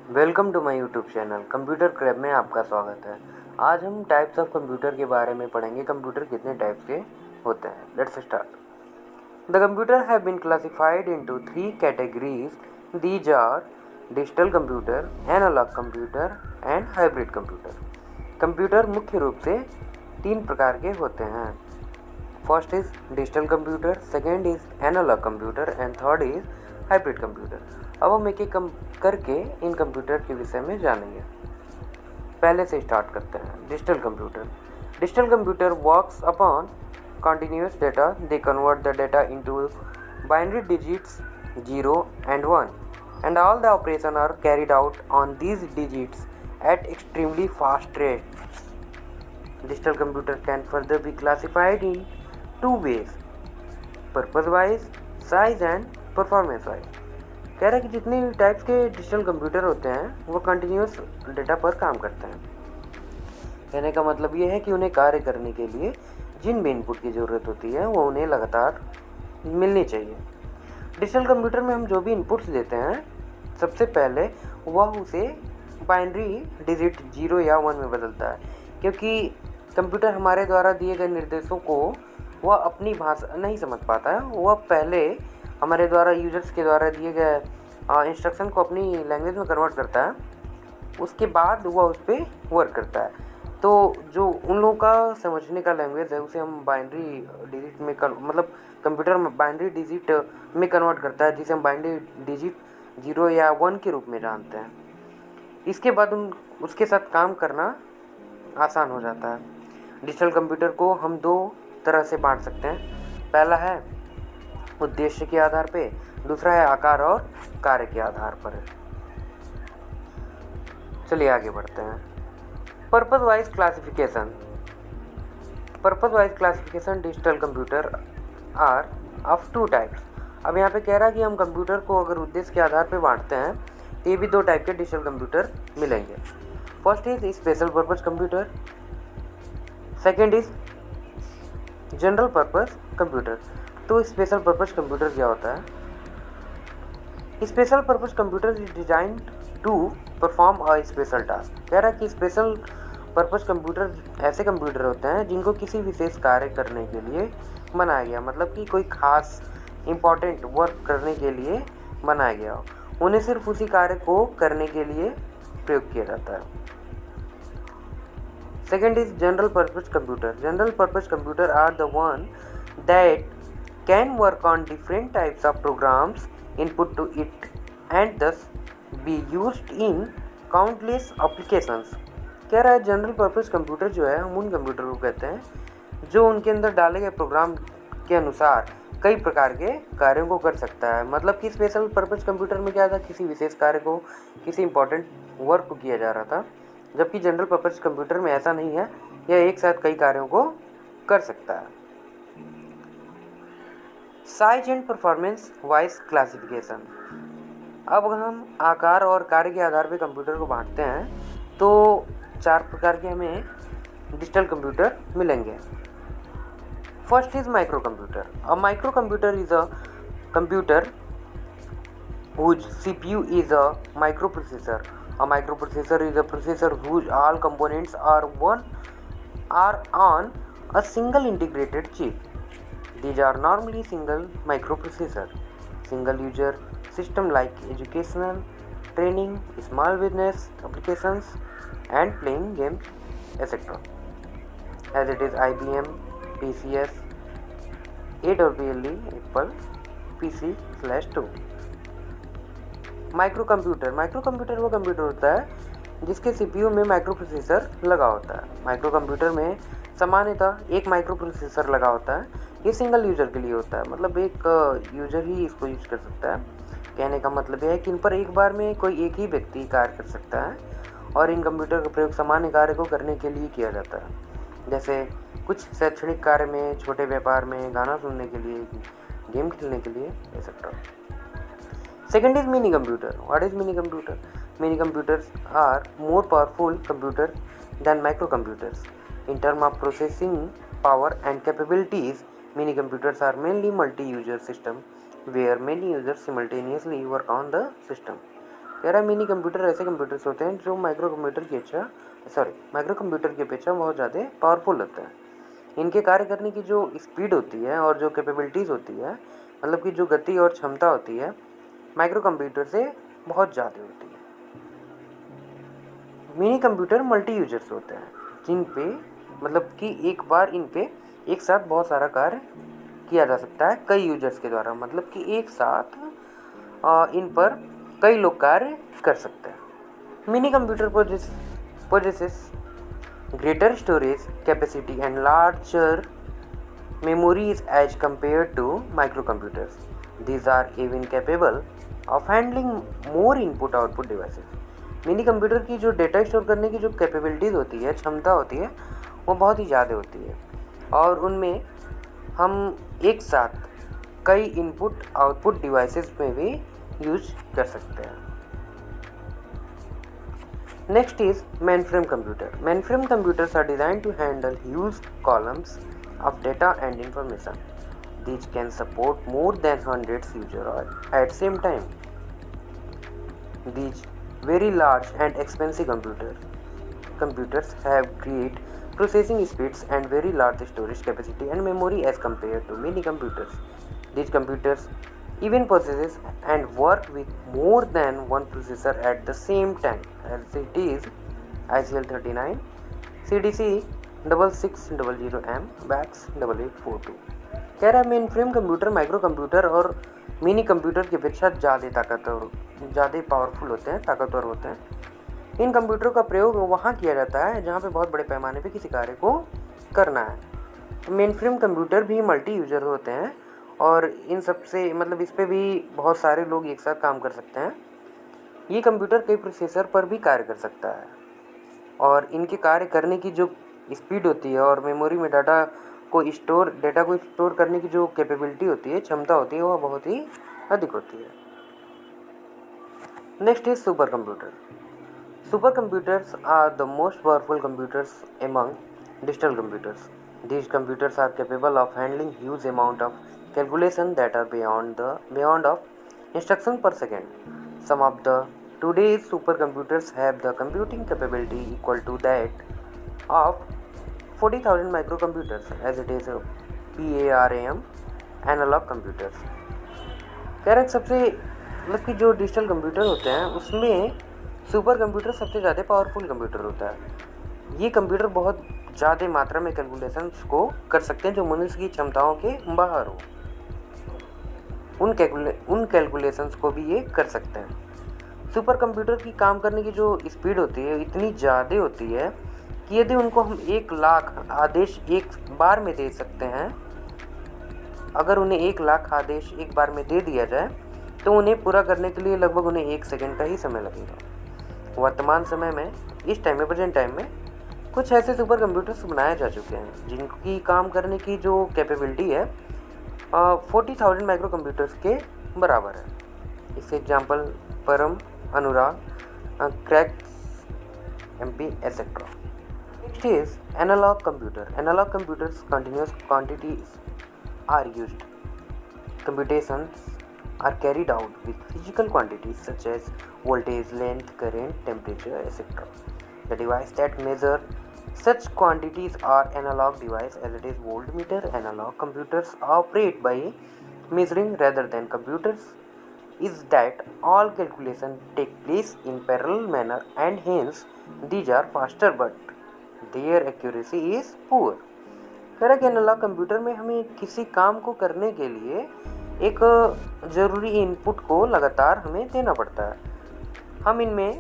Welcome to my YouTube channel computer crab में आपका स्वागत है। आज हम टाइप्स ऑफ कंप्यूटर के बारे में पढ़ेंगे। कंप्यूटर कितने टाइप्स के होते हैं। Let's start. The computer have been classified into 3 categories. These are digital computer, analog computer and hybrid computer. Computer मुख्य रूप से 3 प्रकार के होते हैं। First is digital computer, second is analog computer and third is hybrid computer. अब हम एक एक करके इन कंप्यूटर के विषय में जानेंगे। पहले से स्टार्ट करते हैं। Digital computer. Digital computer works upon continuous data. They convert the data into binary digits 0 and 1, and all the operations are carried out on these digits at extremely fast rate. Digital computer can further be classified in 2 ways: purpose wise, size and performance wise. कह रहा है कि जितने भी types के digital computer होते हैं वो कंटिन्यूस डेटा पर काम करते हैं। कहने का मतलब ये है कि उन्हें कार्य करने के लिए जिन भी इनपुट की ज़रूरत होती है वो उन्हें लगातार मिलनी चाहिए। डिजिटल कंप्यूटर में हम जो भी इनपुट्स देते हैं सबसे पहले वह उसे बाइनरी डिजिट 0 या 1 में बदलता है, क्योंकि कंप्यूटर हमारे द्वारा दिए गए निर्देशों को वह अपनी भाषा नहीं समझ पाता है। वह पहले हमारे द्वारा यूजर्स के द्वारा दिए गए इंस्ट्रक्शन को अपनी लैंग्वेज में कन्वर्ट करता है, उसके बाद वह उस पर वर्क करता है। तो जो उन लोगों का समझने का लैंग्वेज है उसे हम बाइनरी डिजिट में मतलब कंप्यूटर में बाइनरी डिजिट में कन्वर्ट करता है, जिसे हम बाइनरी डिजिट 0 या 1 के रूप में जानते हैं। इसके बाद उसके साथ काम करना आसान हो जाता है। डिजिटल कंप्यूटर को हम 2 तरह से बांट सकते हैं। पहला है उद्देश्य के आधार पे, दूसरा है आकार और कार्य के आधार पर। चलिए आगे बढ़ते हैं। Purpose wise classification. Purpose wise classification digital computer are of 2 types. अब यहाँ पे कह रहा है कि हम कंप्यूटर को अगर उद्देश्य के आधार पे बांटते हैं तो ये भी 2 टाइप के डिजिटल कंप्यूटर मिलेंगे। First is special purpose computer, second is general purpose computer. तो स्पेशल पर्पस कंप्यूटर क्या होता है? Special purpose computer is designed to perform a special task. कह रहा है कि स्पेशल पर्पस कंप्यूटर ऐसे कंप्यूटर होते हैं जिनको किसी विशेष कार्य करने के लिए बनाया गया, मतलब कि कोई खास इम्पॉर्टेंट वर्क करने के लिए बनाया गया हो, उन्हें सिर्फ उसी कार्य को करने के लिए प्रयोग किया जाता है। Second is general purpose computer. General purpose computer are the one that can work on different types of programs input to it and thus be used in countless applications। कह रहा है जनरल पर्पस कंप्यूटर जो है हम उन computer को कहते हैं जो उनके अंदर डाले गए प्रोग्राम के अनुसार कई प्रकार के कार्यों को कर सकता है। मतलब कि स्पेशल पर्पस कंप्यूटर में क्या था, किसी विशेष कार्य को, किसी इंपॉर्टेंट वर्क को किया जा रहा था, जबकि जनरल पर्पस कंप्यूटर में ऐसा नहीं है, यह एक साथ कई कार्यों को कर सकता है। Size and performance wise classification. अब अगर हम आकार और कार्य के आधार पर कंप्यूटर को बांटते हैं तो 4 प्रकार के हमें डिजिटल कंप्यूटर मिलेंगे। First is micro computer. A micro computer is a computer whose CPU is a microprocessor. A microprocessor is a processor whose all components are on a single integrated chip. These are normally single microprocessor, single user system like educational, training, small business applications and playing games, etc. As it is IBM, PCS, AWLE, Apple PC/2। Micro computer वो computer होता है जिसके CPU में micro processor लगा होता है। Micro computer में सामान्यतः एक माइक्रो प्रोसेसर लगा होता है। ये सिंगल यूज़र के लिए होता है, मतलब एक यूज़र ही इसको यूज़ कर सकता है। कहने का मतलब यह है कि इन पर एक बार में कोई एक ही व्यक्ति कार्य कर सकता है और इन कंप्यूटर का प्रयोग सामान्य कार्य को करने के लिए किया जाता है, जैसे कुछ शैक्षणिक कार्य में, छोटे व्यापार में, गाना सुनने के लिए, गेम खेलने के लिए, etcetera. Second is mini computer. What is mini computer? Mini computers are more powerful computers than microcomputers. In terms of processing power and capabilities, mini computers are mainly multi-user system where many users simultaneously work on the system. कह रहा है mini computer ऐसे computers होते हैं जो micro computer की अपेक्षा बहुत ज़्यादा पावरफुल होते हैं। इनके कार्य करने की जो स्पीड होती है और जो कैपेबिलिटीज़ होती है, मतलब कि जो गति और क्षमता होती है, माइक्रो कंप्यूटर से बहुत ज़्यादा होती है। मिनी कंप्यूटर मल्टी यूजर्स होते हैं, जिन पे मतलब कि एक बार इन पे एक साथ बहुत सारा कार्य किया जा सकता है कई यूजर्स के द्वारा, मतलब कि एक साथ इन पर कई लोग कार्य कर सकते हैं। Mini computer possesses greater storage capacity and larger memories as compared to microcomputers. These are even capable of handling more input-output devices. Mini computer की जो डेटा स्टोर करने की जो कैपेबिलिटीज़ होती है, क्षमता होती है, वो बहुत ही ज़्यादा होती है और उनमें हम एक साथ कई इनपुट आउटपुट डिवाइसेस में भी यूज कर सकते हैं। Next is mainframe computer. Mainframe computers are designed to handle huge columns of data and information. These can support more than hundreds users at same time. These very large and expensive computers have great processing speeds and very large storage capacity and memory as compared to mini computers. These computers even processes and work with more than one processor at the same time, as it is ICL39 CDC 6600M BAX 8842। कह रहा है main frame computer micro computer और mini computer की अपेक्षा ज़्यादा powerful होते हैं, ताकतवर होते हैं। इन कंप्यूटरों का प्रयोग वहाँ किया जाता है जहाँ पे बहुत बड़े पैमाने पे किसी कार्य को करना है। तो मेन फ्रेम कंप्यूटर भी मल्टी यूजर होते हैं और इन सब से मतलब इस पे भी बहुत सारे लोग एक साथ काम कर सकते हैं। ये कंप्यूटर कई प्रोसेसर पर भी कार्य कर सकता है और इनके कार्य करने की जो स्पीड होती है और मेमोरी में डेटा को स्टोर करने की जो कैपेबिलिटी होती है, क्षमता होती है, वह बहुत ही अधिक होती है। Next is super computer. Super computers are the most powerful computers among digital computers. These computers are capable of handling huge amount of calculation that are beyond of instruction per second. Some of the today's supercomputers have the computing capability equal to that of 40,000 microcomputers, as it is PARAM analog computers. कह रहे सबसे मतलब कि जो digital computer होते हैं उसमें super computer सबसे ज़्यादा पावरफुल कंप्यूटर होता है। ये कंप्यूटर बहुत ज़्यादा मात्रा में कैलकुलेशंस को कर सकते हैं जो मनुष्य की क्षमताओं के बाहर हो। उन कैलकुलेशंस को भी ये कर सकते हैं। सुपर कंप्यूटर की काम करने की जो स्पीड होती है इतनी ज़्यादा होती है कि यदि उनको हम 1,00,000 आदेश एक बार में दे सकते हैं, अगर उन्हें 1,00,000 आदेश एक बार में दे दिया जाए तो उन्हें पूरा करने के लिए लगभग उन्हें 1 सेकंड का ही समय लगेगा। वर्तमान समय में प्रेजेंट टाइम में कुछ ऐसे सुपर कंप्यूटर्स बनाए जा चुके हैं जिनकी काम करने की जो कैपेबिलिटी है 40,000 माइक्रो कंप्यूटर्स के बराबर है। इसके एग्जांपल परम, अनुराग, cracks, MP etc. Next is analog computer. Analog computers continuous quantities are used. Computations are carried out with physical quantities such as voltage, length, current, temperature etc. The device that measure such quantities are analog device, as it is voltmeter. Analog computers operate by measuring rather than computers is that all calculation take place in parallel manner and hence these are faster but their accuracy is poor. कह रहा कि analogue computer में हमें किसी काम को करने के लिए एक ज़रूरी इनपुट को लगातार हमें देना पड़ता है। हम इनमें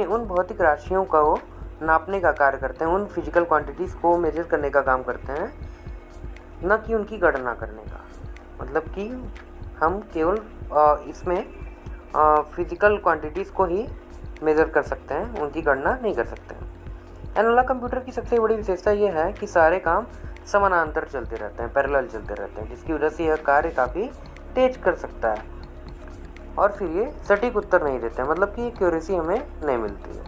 उन भौतिक राशियों को नापने का कार्य करते हैं, उन फिजिकल क्वांटिटीज़ को मेजर करने का काम करते हैं, न कि उनकी गणना करने का। मतलब कि हम केवल इसमें फिजिकल क्वांटिटीज़ को ही मेज़र कर सकते हैं, उनकी गणना नहीं कर सकते हैं। एनालॉग कंप्यूटर की सबसे बड़ी विशेषता यह है कि सारे काम समानांतर चलते रहते हैं, पैरेलल चलते रहते हैं, जिसकी वजह से यह कार्य काफ़ी तेज कर सकता है और फिर ये सटीक उत्तर नहीं देते हैं, मतलब कि एक्यूरेसी हमें नहीं मिलती है।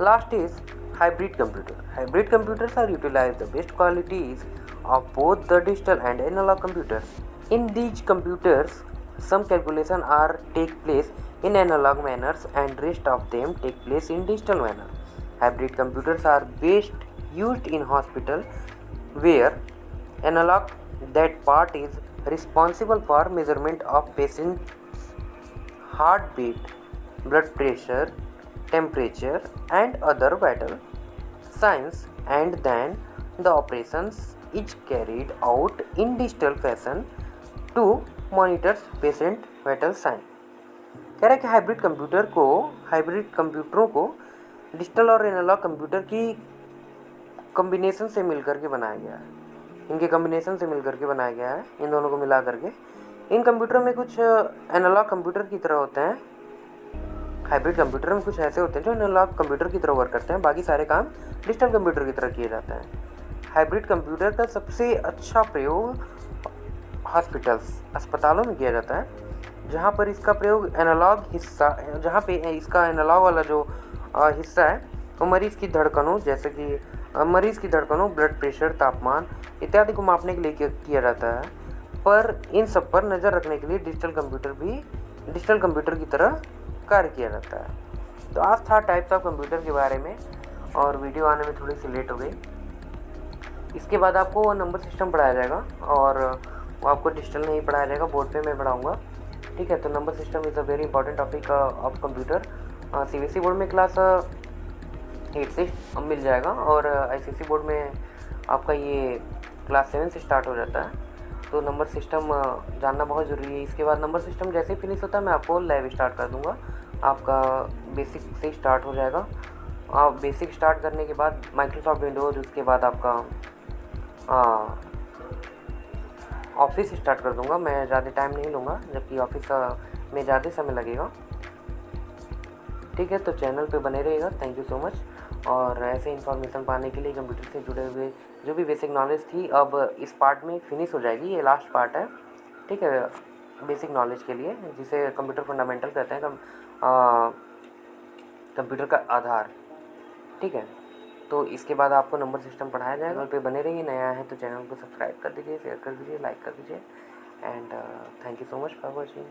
Last is hybrid computer. Hybrid computers are utilize the best qualities of both the digital and analog computers. In these computers, some calculation are take place in analog manners and rest of them take place in digital manner. Hybrid computers are best used in hospital where analog, that part is responsible for measurement of patient's heartbeat, blood pressure, temperature and other vital signs, and then the operations is carried out in digital fashion to monitor patient vital sign. कह रहा है कि hybrid कंप्यूटरों को digital और analogue computer की combination से मिलकर के बनाया गया है। इनके कॉम्बिनेशन से मिलकर के बनाया गया है, इन दोनों को मिला करके। इन कंप्यूटर में कुछ एनालॉग कंप्यूटर की तरह होते हैं, हाइब्रिड कंप्यूटर में कुछ ऐसे होते हैं जो एनालॉग कंप्यूटर की तरह वर्क करते हैं, बाकी सारे काम डिजिटल कंप्यूटर की तरह किए जाते हैं। हाइब्रिड कंप्यूटर का सबसे अच्छा प्रयोग अस्पतालों में किया जाता है, जहाँ पर इसका प्रयोग एनालॉग हिस्सा, जहाँ पे इसका एनालॉग वाला जो हिस्सा है वो मरीज़ की धड़कनों, जैसे कि मरीज़ की धड़कनों, ब्लड प्रेशर, तापमान इत्यादि को मापने के लिए किया जाता है। पर इन सब पर नज़र रखने के लिए डिजिटल कंप्यूटर की तरह कार्य किया जाता है। तो आज था टाइप्स ऑफ कंप्यूटर के बारे में, और वीडियो आने में थोड़ी सी लेट हो गई। इसके बाद आपको नंबर सिस्टम पढ़ाया जाएगा, और वो आपको डिजिटल नहीं पढ़ाया जाएगा, बोर्ड पे मैं पढ़ाऊँगा। ठीक है, तो number system is a very important topic of computer. CBSE board में क्लास 8 से मिल जाएगा, और ICSE बोर्ड में आपका ये क्लास 7 से स्टार्ट हो जाता है। तो नंबर सिस्टम जानना बहुत ज़रूरी है। इसके बाद नंबर सिस्टम जैसे ही फिनिश होता है मैं आपको लाइव स्टार्ट कर दूँगा, आपका बेसिक से स्टार्ट हो जाएगा। आप बेसिक स्टार्ट करने के बाद माइक्रोसॉफ्ट विंडोज़, उसके बाद आपका ऑफिस स्टार्ट कर दूंगा। मैं ज़्यादा टाइम नहीं लूँगा, जबकि ऑफिस में ज़्यादा समय लगेगा। ठीक है, तो चैनल पे बने रहिएगा। Thank you so much. और ऐसे इन्फॉर्मेशन पाने के लिए कंप्यूटर से जुड़े हुए जो भी बेसिक नॉलेज थी, अब इस पार्ट में फिनिश हो जाएगी। ये लास्ट पार्ट है, ठीक है, बेसिक नॉलेज के लिए, जिसे कंप्यूटर फंडामेंटल कहते हैं, कंप्यूटर का आधार। ठीक है, तो इसके बाद आपको नंबर सिस्टम पढ़ाया जाएगा। चैनल पे बने रहिए। नया है तो चैनल को सब्सक्राइब कर दीजिए, शेयर कर दीजिए, लाइक कर दीजिए, and thank you so much for watching.